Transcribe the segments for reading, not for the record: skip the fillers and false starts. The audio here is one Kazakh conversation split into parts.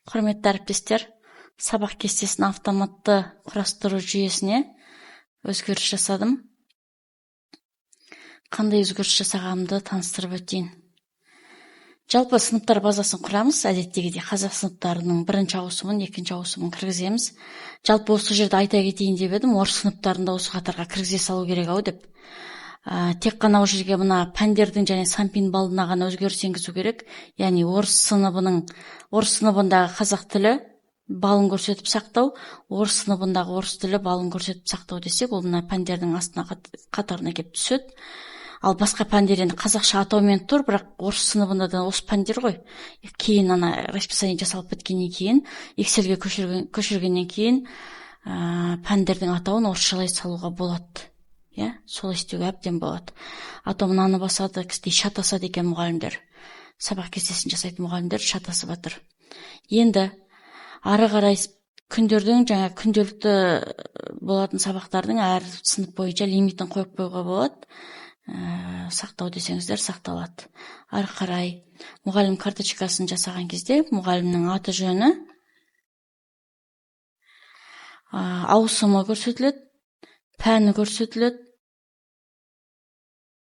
Құрметті әріптестер, сабақ кестесін автоматты құрастыру жүйесіне өзгеріс жасадым. Қандай өзгеріс жасағанымды таныстырып өтейін. Жалпы сыныптар базасын құрамыз. Әдеттегідей қазақ сыныптарының бірінші ауысымын, екінші ауысымын кіргіземіз. Жалпы осы жерде айта кетейін деп едім, орыс сыныптарында осы қатарға кіргізе салу керек ау деп. Тек қана ол жерге мына пәндердің және санпин балына ғана өзгеріс енгізу керек. Яғни орыс сыныбындағы қазақ тілі балын көрсетіп сақтау, орыс сыныбындағы орыс тілі балын көрсетіп сақтау десек, ол мына пәндердің астына қатарына келіп түседі. Ал басқа пәндер енді қазақша атаумен тұр, бірақ орыс сыныбында да осы пәндер ғой. Кейін расписание жасалып біткеннен кейін, Excelге көшіргеннен кейін пәндердің атауын орысшалай салуға болады. Солай істеуге әбден болады. Атау мынаны басады, шатасады екен мұғалімдер. Сабақ кестесін жасайтын мұғалімдер шатасып жатыр. Енді ары қарай күндердің күнделікті болатын сабақтардың әр сынып бойынша лимитін қойып қоюға болады. Сақтау десеңіздер сақталады. Ары қарай мұғалім карточкасын жасаған кезде мұғалімнің аты жөні, ауысымы көрсетіледі, пәні көрсетіледі,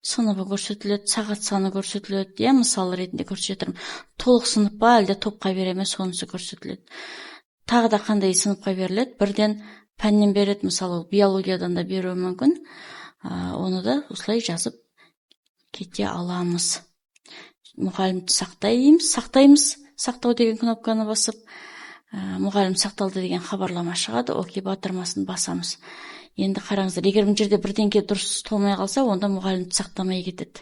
сыныбы көрсетіледі, сағат саны көрсетіледі. Мысалы ретінде көрсетірім. Толық сынып па, әлде топқа береме, сонысы көрсетіледі. Тағы да қандай сыныпқа беріледі? Бірден пәннен береді, мысалы биологиядан да беруі мүмкін. Оны да осылай жазып кете аламыз. Мұғалімді сақтаймыз. Сақтау деген кнопканы басып, мұғалім сақталды деген хабарлама шығады. Окей батырмасын басамыз. Енді қараңыздар, егер бұл жерде бірдеңке дұрыс толмай қалса, онда мұғалімді сақтамай кетеді.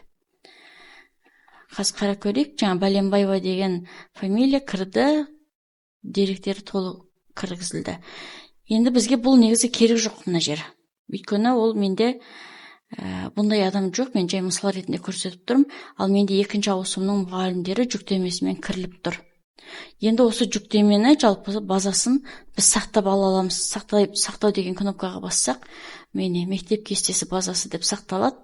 Қазір қара көрейік. Бәленбаева деген фамилия кірді, деректері толық кіргізілді. Енді бізге бұл негізі керек жоқ мына жер. Өйткені ол менде бұндай адам жоқ, мен жай мысал ретінде көрсетіп тұрмын, ал менде екінші ауысымның мұғалімдері жүктемесімен кіріліп тұр. Енді осы жүктемені жалпы базасын біз сақтап ала аламыз. Сақтау деген кнопкаға бассақ, мектеп кестесі базасы деп сақталады.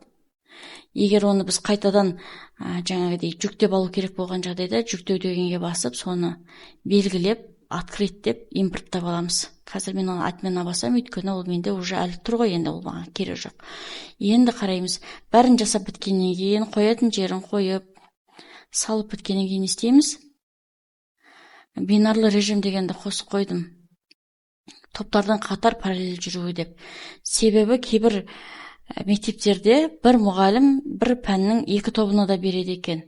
Егер оны біз қайтадан жаңағыдай жүктеп алу керек болған жағдайда жүктеу дегенге басып, соны белгілеп, открыть деп импорттап аламыз. Қазір мен оны админға басам, өйткені ол менде уже әлі тұр ғой, енді ол маған керек жоқ. Енді қараймыз. Бәрін жасап біткеннен кейін, қоятын жерін қойып, салып біткеннен кейін істейміз. Бинарлы режим дегенді қосып қойдым. Топтардан қатар параллель жүруі деп. Себебі кейбір мектептерде бір мұғалім бір пәннің екі тобына да береді екен.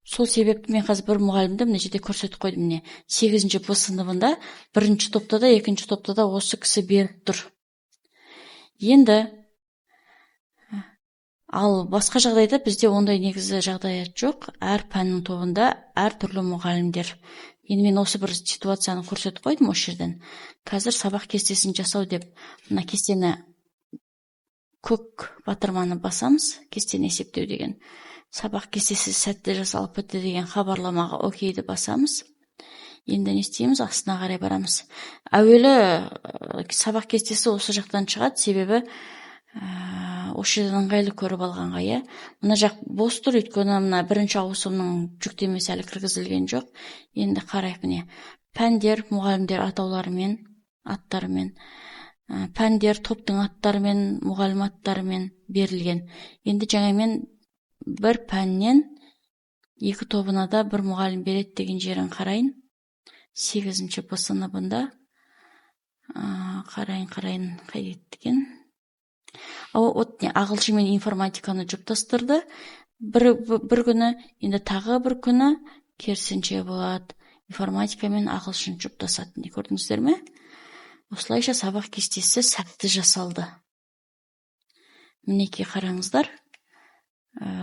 Сол себепті мен қазір бір мұғалімді мына жерде көрсетіп қойдым. 8-ші Б сыныбында бірінші топта да, екінші топта да осы кісі беріп тұр. Енді ал басқа жағдайда бізде ондай негізі жағдаят жоқ. Әр пәннің тобында әр түрлі мұғалімдер. Енді мен осы бір ситуацияны көрсетіп қойдым осы жерден. Қазір сабақ кестесін жасау деп, мына кестені көк батырманы басамыз, кестені есептеу деген. Сабақ кестесі сәтті жасалып бітті деген хабарламаға окейді басамыз. Енді не істейміз? Астына қарай барамыз. Әуелі сабақ кестесі осы жақтан шығады, себебі осы жерден ыңғайлы көріп алғанға. Мына жақ бос тұр, өйткені мына бірінші ауысымның жүктемесі әлі кіргізілген жоқ. Енді қарайық, міне пәндер, мұғалімдер атауларымен, аттарымен, пәндер топтың аттарымен, мұғалім аттарымен берілген. Енді жаңа мен бір пәннен екі тобына да бір мұғалім береді деген жерін қарайын. 8-ші Б сыныбында қарайын қайда деген. Ағылшын мен информатиканы жұптастырды бір күні, енді тағы бір күні керісінше болады. Информатика мен ағылшын жұптасады. Көрдіңіздер ме? Осылайша сабақ кестесі сәтті жасалды. Мінекей қараңыздар.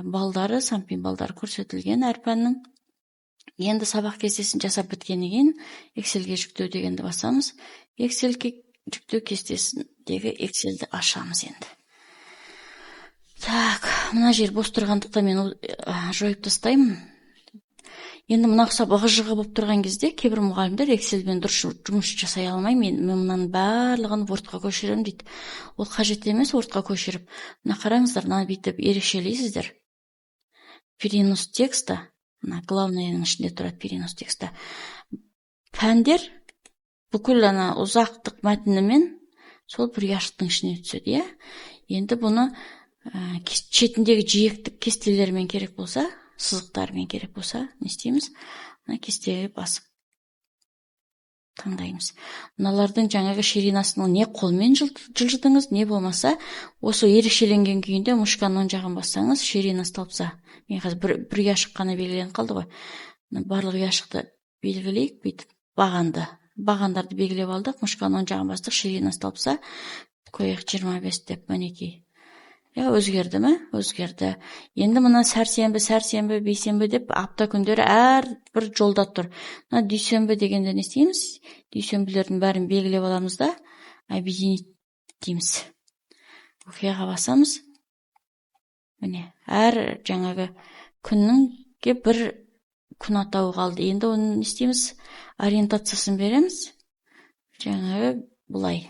Балдары, санпин балдары көрсетілген әр пәннің. Енді сабақ кестесін жасап біткеннен кейін Excelге жүктеу дегенді басамыз. Excelге жүктеу кестесіндегі Excelді ашамыз енді. Так, мына жер бос тұрғандықта мен жойып тастаймын. Енді мына ұқсап ығы-жығы болып тұрған кезде кейбір мұғалімдер Excelмен дұрыс жұмыс жасай алмай, мен мынаның барлығын Wordқа көшіремін дейді. Ол қажет емес Wordқа көшіріп. Мына қараңыздар, мына бүйтіп ерекшелейсіздер. Перенос текста мына главныйның ішінде тұрады перенос тексті. Пәндер бүкіл ана ұзақтық мәтінімен сол бір яшықтың ішіне түседі, иә. Енді бұны шетіндегі жиектік кестелермен керек болса, сызықтармен керек болса, не істейміз? Мына кестеге басып таңдаймыз. Мыналардың жаңағы ширинасын не қолмен жылжытыңыз, не болмаса, осы ерекшеленген күйінде мушканың оң жағын бассаңыз, ширинасы тапса. Мен қазір бір яшық қана белгіленіп қалды ғой. Барлық яшықты белгілейік, бүйтіп бағандарды белгілеп алдық, мушканың оң жағын бастық, ширинасы тапса, қояйық 25 деп, мінекей. Өзгерді ме? Өзгерді. Енді мына сәрсенбі, бейсенбі деп апта күндері әр бір жолда тұр. Мына дүйсенбі дегенде не істейміз? Дүйсенбілердің бәрін белгілеп аламыз да, объединить дейміз. Оқиғаға басамыз. Міне, әр жаңағы күнніңге бір күн атауы қалды. Енді оны не істейміз? Ориентациясын береміз. Жаңағы бұлай.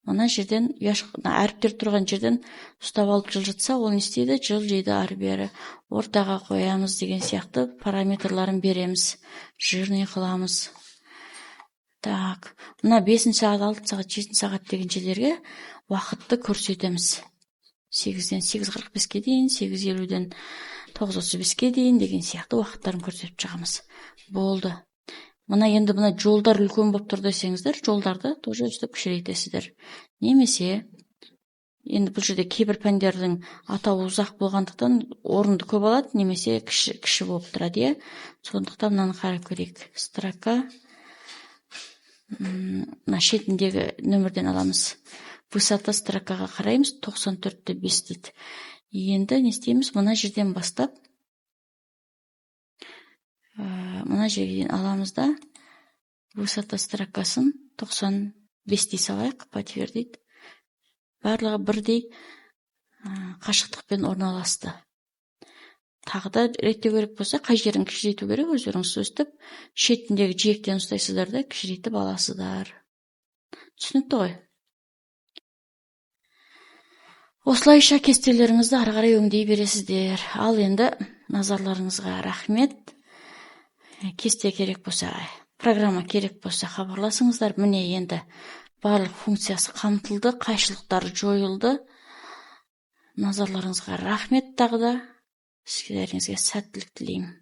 Мына жерден, әріптер тұрған жерден ұстап алып жылжытса, ол не істейді? Жылжиды ары бері. Ортаға қоямыз деген сияқты параметрларын береміз. Жирный қыламыз. Так, мына 5 сағат, 6 сағат, 7 сағат деген жерлерге уақытты көрсетеміз. 8-ден 8:45-ке дейін, 8:50-ден 9:35-ке дейін деген сияқты уақыттарын көрсетіп шығамыз. Болды. Мына енді мына жолдар үлкен болып тұр десеңіздер, жолдарды тоже өстіп кішірейтесіздер. Немесе, енді бұл жерде кейбір пәндердің атауы ұзақ болғандықтан орынды көп алады, немесе кіші болып тұрады, иә. Сондықтан мынаны қарап көрейік. Строка, мына шетіндегі нөмірден аламыз. Высота строкаға қараймыз, 94:5 дейді. Енді не істейміз? Мына жерден бастап, мына жерден аламыз да, высота строкасын 95 дей салайық, подтвердить. Барлығы бірдей қашықтықпен орналасты. Тағы да реттеу керек болса, қай жерін кішірейту керек, өздеріңіз өстіп, шетіндегі жиектен ұстайсыздар да, кішірейтіп аласыздар. Түсінікті ғой? Осылайша кестелеріңізді ары қарай өңдей бересіздер. Ал енді назарларыңызға рахмет. Кесте керек болса, программа керек болса хабарласыңыздар. Міне енді барлық функциясы қамтылды, қайшылықтары жойылды. Назарларыңызға рахмет тағы да. Сіздеріңізге сәттілік тілеймін.